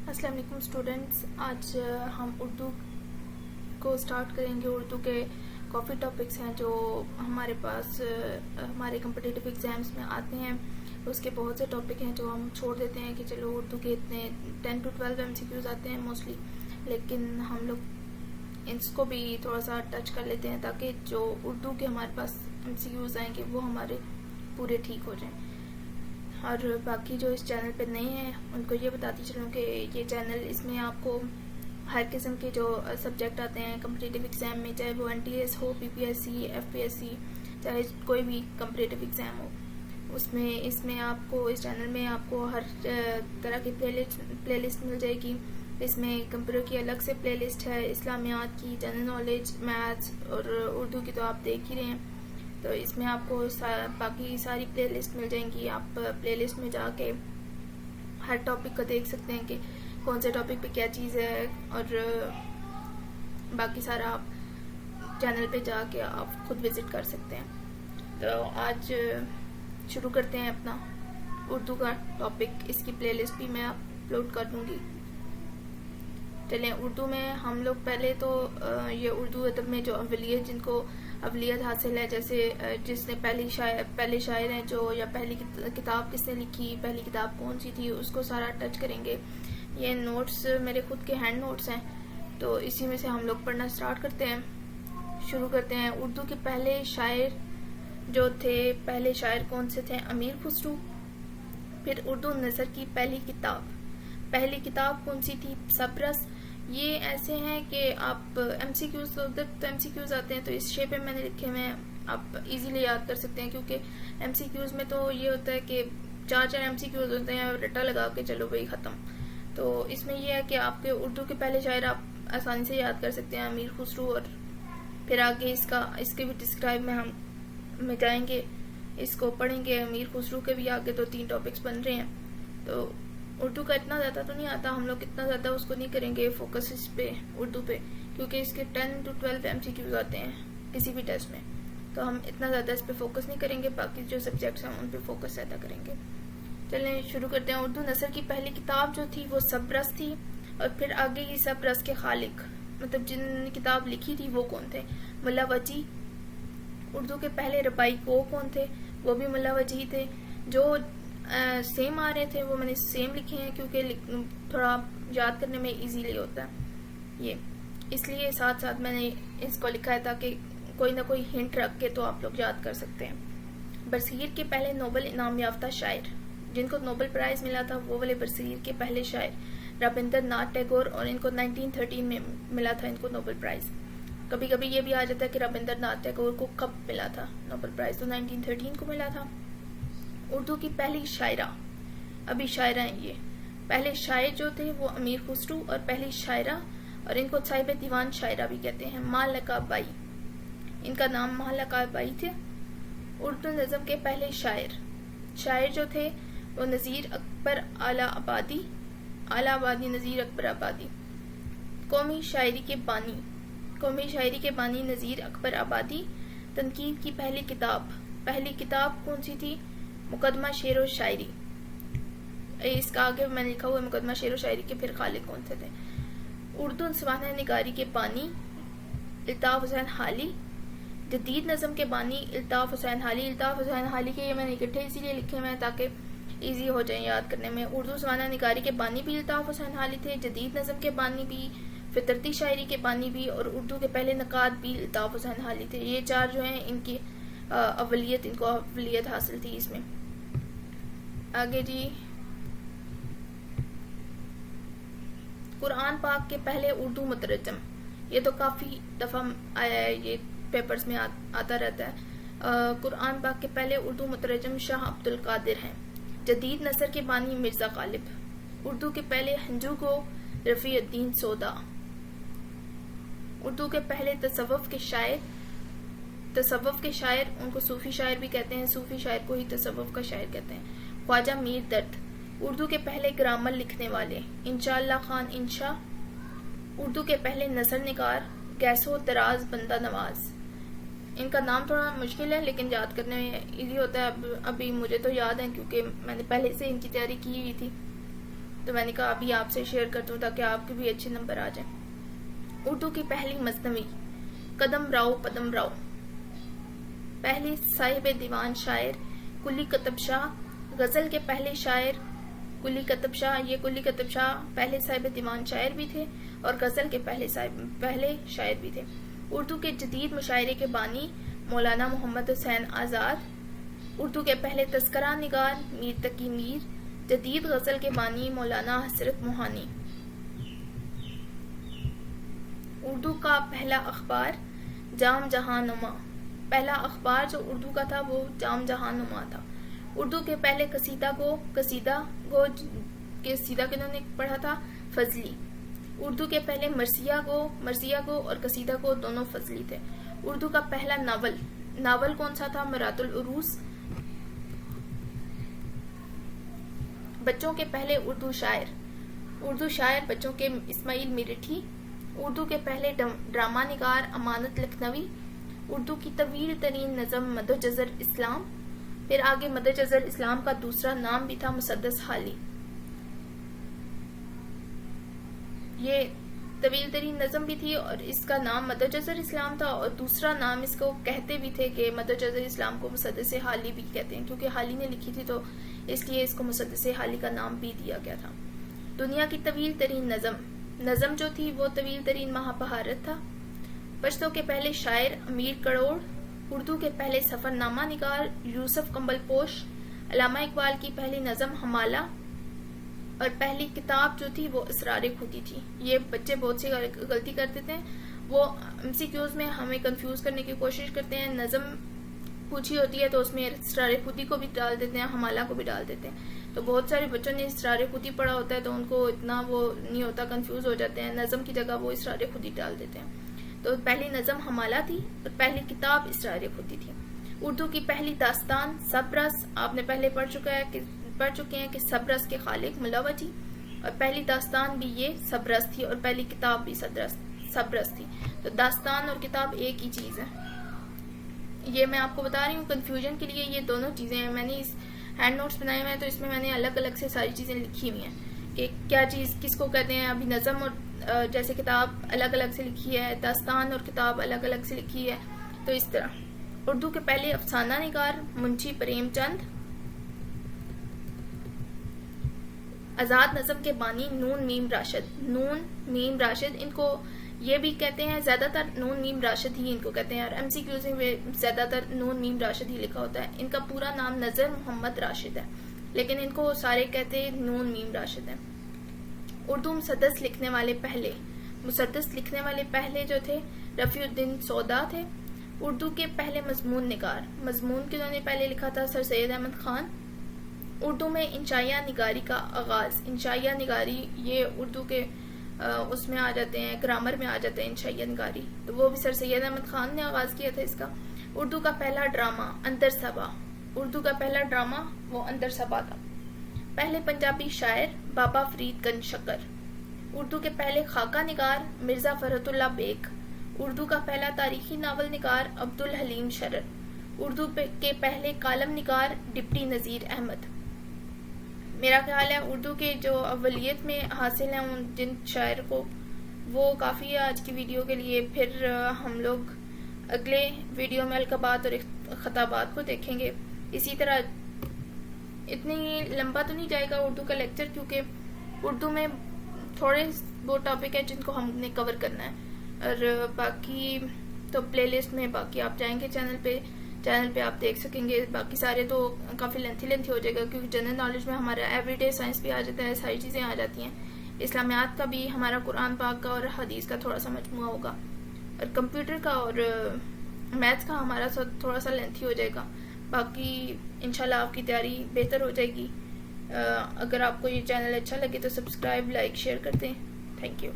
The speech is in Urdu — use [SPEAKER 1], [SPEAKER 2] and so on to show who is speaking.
[SPEAKER 1] السلام علیکم اسٹوڈنٹس، آج ہم اردو کو سٹارٹ کریں گے۔ اردو کے کافی ٹاپکس ہیں جو ہمارے پاس ہمارے کمپٹیٹیو ایگزامس میں آتے ہیں۔ اس کے بہت سے ٹاپک ہیں جو ہم چھوڑ دیتے ہیں کہ چلو اردو کے اتنے 10 to 12 MCQs آتے ہیں موسٹلی، لیکن ہم لوگ اس کو بھی تھوڑا سا ٹچ کر لیتے ہیں تاکہ جو اردو کے ہمارے پاس MCQs آئیں گے وہ ہمارے پورے ٹھیک ہو جائیں۔ اور باقی جو اس چینل پہ نئے ہیں ان کو یہ بتاتی چلوں کہ یہ چینل، اس میں آپ کو ہر قسم کے جو سبجیکٹ آتے ہیں کمپٹیٹیو ایگزام میں، چاہے وہ NTS ہو، PPSC، FPSC، چاہے کوئی بھی کمپٹیٹیو ایگزام ہو، اس میں آپ کو اس چینل میں آپ کو ہر طرح کی پلے لسٹ مل جائے گی۔ اس میں کمپیوٹر کی الگ سے پلے لسٹ ہے، اسلامیات کی، جنرل نالج، میتھس اور اردو کی تو آپ دیکھ ہی رہے ہیں۔ تو اس میں آپ کو باقی ساری پلے لسٹ مل جائیں گی۔ آپ پلے لسٹ میں جا کے ہر ٹاپک کو دیکھ سکتے ہیں کہ کون سے ٹاپک پہ کیا چیز ہے، اور باقی سارا آپ چینل پہ جا کے آپ خود وزٹ کر سکتے ہیں۔ تو آج شروع کرتے ہیں اپنا اردو کا ٹاپک۔ اس کی پلے لسٹ بھی میں اپلوڈ کر دوں گی۔ چلیں، اردو میں ہم لوگ پہلے تو یہ اردو ادب میں جو اولیت، جن کو اولیت حاصل ہے، جیسے جس نے پہلے شاعر ہیں جو، یا پہلی کتاب کس نے لکھی، پہلی کتاب کون سی تھی، اس کو سارا ٹچ کریں گے۔ یہ نوٹس میرے خود کے ہینڈ نوٹس ہیں، تو اسی میں سے ہم لوگ پڑھنا سٹارٹ کرتے ہیں۔ شروع کرتے ہیں۔ اردو کے پہلے شاعر جو تھے، پہلے شاعر کون سے تھے؟ امیر خسرو۔ پھر اردو نثر کی پہلی کتاب کون سی تھی؟ سبرس۔ یہ ایسے ہیں کہ آپ MCQs تو ادھر تو MCQs آتے ہیں، تو اس شے پہ میں نے لکھے ہوئے ہیں، آپ ایزیلی یاد کر سکتے ہیں، کیونکہ MCQs میں تو یہ ہوتا ہے کہ 4 MCQs ہوتے ہیں، رٹا لگا کے چلو بھائی ختم۔ تو اس میں یہ ہے کہ آپ کے اردو کے پہلے شاعر آپ آسانی سے یاد کر سکتے ہیں، امیر خسرو، اور پھر آگے اس کے بھی ڈسکرائب میں ہم جائیں گے، اس کو پڑھیں گے۔ امیر خسرو کے بھی آگے 2-3 ٹاپکس بن رہے ہیں، تو اردو کا اتنا زیادہ تو نہیں آتا، ہم لوگ اتنا زیادہ اس کو نہیں کریں گے فوکس اس پہ، اردو پہ، کیونکہ اس کے 10 to 12 MCQs آتے ہیں کسی بھی ٹیسٹ میں، تو ہم اتنا زیادہ اس پہ فوکس نہیں کریں گے، باقی جو سبجیکٹس ہیں ان پہ فوکس زیادہ کریں گے۔ چلیں شروع کرتے ہیں۔ اردو نثر کی پہلی کتاب جو تھی وہ سبرس تھی، اور پھر آگے یہ سبرس کے خالق، مطلب جن نے کتاب لکھی تھی وہ کون تھے؟ ملا وجی۔ اردو کے پہلے ربائی کو کون تھے؟ وہ بھی ملا وجی تھے۔ جو سیم آ رہے تھے وہ میں نے سیم لکھے ہیں، کیونکہ تھوڑا یاد کرنے میں ایزیلی ہوتا ہے یہ، اس لیے ساتھ ساتھ میں نے اس کو لکھا ہے تاکہ کوئی نہ کوئی ہنٹ رکھ کے تو آپ لوگ یاد کر سکتے ہیں۔ برصغیر کے پہلے نوبل انعام یافتہ شاعر، جن کو نوبل پرائز ملا تھا، وہ والے برصغیر کے پہلے شاعر رابندر ناتھ ٹیگور، اور ان کو 1913 میں ملا تھا ان کو نوبل پرائز۔ کبھی کبھی یہ بھی آ جاتا ہے کہ رابندر ناتھ ٹیگور کو کب ملا تھا نوبل پرائز، تو 1913 کو ملا تھا۔ اردو کی پہلی شاعرہ، ابھی شاعرہ ہیں یہ، پہلے شاعر جو تھے وہ امیر خسرو، اور پہلی شاعرہ، اور ان کو صاحب دیوان شاعرہ بھی کہتے ہیں، ماں لقا بائی، ان کا نام ماں لقا بائی تھے۔ اردو نظم کے پہلے شاعر جو تھے وہ نذیر اکبر اعلیٰ آبادی، نذیر اکبر آبادی۔ قومی شاعری کے بانی نذیر اکبر آبادی۔ تنقید کی پہلی کتاب کون سی تھی؟ مقدمہ شعر و شاعری۔ اس کا آگے میں نے لکھا ہوا ہے مقدمہ شعر و شاعری کے پھر خالق کون سے تھے۔ اردو سوانح نگاری کے بانی الطاف حسین حالی۔ جدید نظم کے بانی الطاف حسین حالی کے یہ میں نے اکٹھے اسی لیے لکھے ہوئے ہیں تاکہ ایزی ہو جائیں یاد کرنے میں۔ اردو سوانح نگاری کے بانی بھی الطاف حسین حالی تھے، جدید نظم کے بانی بھی، فطرتی شاعری کے بانی بھی، اور اردو کے پہلے نقاد بھی الطاف حسین حالی تھے۔ یہ 4 جو ہیں ان کی ان کو اولیت حاصل تھی اس میں۔ آگے جی، قرآن پاک کے پہلے اردو مترجم، یہ تو کافی دفعہ آیا ہے، یہ پیپرز میں آتا رہتا ہے۔ قرآن پاک کے پہلے اردو مترجم شاہ عبد القادر ہیں۔ جدید نثر کے بانی مرزا غالب۔ اردو کے پہلے ہنجو کو رفیع الدین سودا۔ اردو کے پہلے تصوف کے شاعر، ان کو صوفی شاعر بھی کہتے ہیں، صوفی شاعر کو ہی تصوف کا شاعر کہتے ہیں، خواجہ میر درد۔ اردو کے پہلے گرامر لکھنے والے انشاءاللہ خان انشا۔ اردو کے پہلے نثر نگار گیسو دراز بندہ نواز۔ ان کا نام تھوڑا مشکل ہے لیکن یاد کرنے میں ایزی ہوتا ہے، ابھی مجھے تو یاد ہے کیونکہ میں نے پہلے سے ان کی تیاری کی ہوئی تھی۔ تو میں نے کہا ابھی آپ سے شیئر کر دوں تاکہ آپ کے بھی اچھے نمبر آ جائیں. اردو کی پہلی مثنوی قدم راؤ پدم راؤ. پہلی صاحب دیوان شاعر کلی قطب شاہ. غزل کے پہلے شاعر کلی قطب شاہ. یہ کلی قطب شاہ پہلے صاحب دیوان شاعر بھی تھے اور غزل کے پہلے شاعر بھی تھے. اردو کے جدید مشاعرے کے بانی مولانا محمد حسین آزاد. اردو کے پہلے تذکرہ نگار میر تقی میر. جدید غزل کے بانی مولانا حسرت موہانی. اردو کا پہلا اخبار جام جہاں نما. پہلا اخبار جو اردو کا تھا وہ جام جہاں نما تھا. اردو کے پہلے قصیدہ کنہوں نے پڑھا تھا؟ فضلی. اردو کے پہلے مرثیہ گو اور قصیدہ گو دونوں فضلی تھے. اردو کا پہلا ناول کون سا تھا؟ مرات العروس. بچوں کے پہلے اردو شاعر بچوں کے اسماعیل میرٹھی. اردو کے پہلے ڈرامہ نگار امانت لکھنوی. اردو کی طویل ترین نظم مد و جزر اسلام. پھر آگے مد و جزر اسلام کا دوسرا نام بھی تھا مسدس حالی. یہ طویل ترین نظم بھی تھی اور اس کا نام مد و جزر اسلام تھا اور دوسرا نام اس کو کہتے بھی تھے کہ مد و جزر اسلام کو مسدس حالی بھی کہتے ہیں کیونکہ حالی نے لکھی تھی تو اس لیے اس کو مسدس حالی کا نام بھی دیا گیا تھا. دنیا کی طویل ترین نظم جو تھی وہ طویل ترین مہا بھارت تھا. پشتو کے پہلے شاعر امیر کروڑ. اردو کے پہلے سفر نامہ نگار یوسف کمبل پوش. علامہ اقبال کی پہلی نظم ہمالہ اور پہلی کتاب جو تھی وہ اسرار خودی تھی. یہ بچے بہت سی غلطی کرتے تھے. وہ MCQs میں ہمیں کنفیوز کرنے کی کوشش کرتے ہیں. نظم پوچھی ہوتی ہے تو اس میں اسرار خودی کو بھی ڈال دیتے ہیں, ہمالہ کو بھی ڈال دیتے ہیں. تو بہت سارے بچوں نے اسرار خودی پڑھا ہوتا ہے تو ان کو اتنا وہ نہیں ہوتا, کنفیوز ہو جاتے ہیں. نظم کی جگہ وہ اسرار خودی ڈال دیتے ہیں. تو پہلی نظم ہمالہ تھی اور پہلی کتاب اسرار خودی تھی. اردو کی پہلی داستان سبرس. آپ نے پہلے پڑھ چکے ہیں کہ سبرس کے خالق ملا وجی, اور پہلی داستان بھی یہ سبرس تھی اور پہلی کتاب بھی سبرس تھی. تو داستان اور کتاب ایک ہی چیز ہے. یہ میں آپ کو بتا رہی ہوں کنفیوژن کے لیے یہ دونوں چیزیں ہیں. میں نے اس ہینڈ نوٹس بنائے ہوئے ہیں تو اس میں نے الگ الگ سے ساری چیزیں لکھی ہوئی ہیں کہ کیا چیز کس کو کہتے ہیں. ابھی نظم اور جیسے کتاب الگ الگ سے لکھی ہے, داستان اور کتاب الگ الگ سے لکھی ہے. تو اس طرح اردو کے پہلے افسانہ نگار منشی پریم چند. آزاد نظم کے بانی نون میم راشد. ان کو یہ بھی کہتے ہیں, زیادہ تر نون میم راشد ہی ان کو کہتے ہیں اور MCQs میں زیادہ تر نون میم راشد ہی لکھا ہوتا ہے. ان کا پورا نام نظر محمد راشد ہے لیکن ان کو سارے کہتے ہیں نون میم راشد ہیں. اردو مسدس لکھنے والے پہلے جو تھے رفیع الدین سودا تھے. اردو کے پہلے مضمون کنہوں نے پہلے لکھا تھا؟ سر سید احمد خان. اردو میں انشائیہ نگاری کا آغاز. انشائیہ نگاری یہ اردو کے اس میں آ جاتے ہیں, گرامر میں آ جاتے ہیں انشائیہ نگاری, تو وہ بھی سر سید احمد خان نے آغاز کیا تھا اس کا. اردو کا پہلا ڈرامہ اندر صبا تھا. پہلے پنجابی شاعر بابا فرید گنج شکر. اردو کے پہلے خاکہ نگار مرزا فرحت اللہ بیگ. اردو کا پہلا تاریخی ناول نگار عبدالحلیم شرر. اردو کے پہلے کالم نگار ڈپٹی نذیر احمد. میرا خیال ہے اردو کے جو اولیت میں حاصل ہیں جن شاعر کو وہ کافی ہے آج کی ویڈیو کے لیے. پھر ہم لوگ اگلے ویڈیو میں القابات اور خطابات کو دیکھیں گے. اسی طرح اتنی لمبا تو نہیں جائے گا اردو کا لیکچر کیونکہ اردو میں تھوڑے وہ ٹاپک ہیں جن کو ہم نے کور کرنا ہے, اور باقی تو پلے لسٹ میں باقی آپ جائیں گے چینل پہ آپ دیکھ سکیں گے. باقی سارے تو کافی لینتھی ہو جائے گا کیونکہ جنرل نالج میں ہمارا ایوری ڈے سائنس بھی آ جاتا ہے, ساری چیزیں آ جاتی ہیں. اسلامیات کا بھی ہمارا قرآن پاک کا اور حدیث کا تھوڑا سا مجموعہ ہوگا, اور کمپیوٹر کا اور میتھس کا ہمارا تھوڑا سا لینتھی ہو جائے گا. باقی انشاءاللہ آپ کی تیاری بہتر ہو جائے گی. اگر آپ کو یہ چینل اچھا لگے تو سبسکرائب, لائک, شیئر کر دیں. Thank you.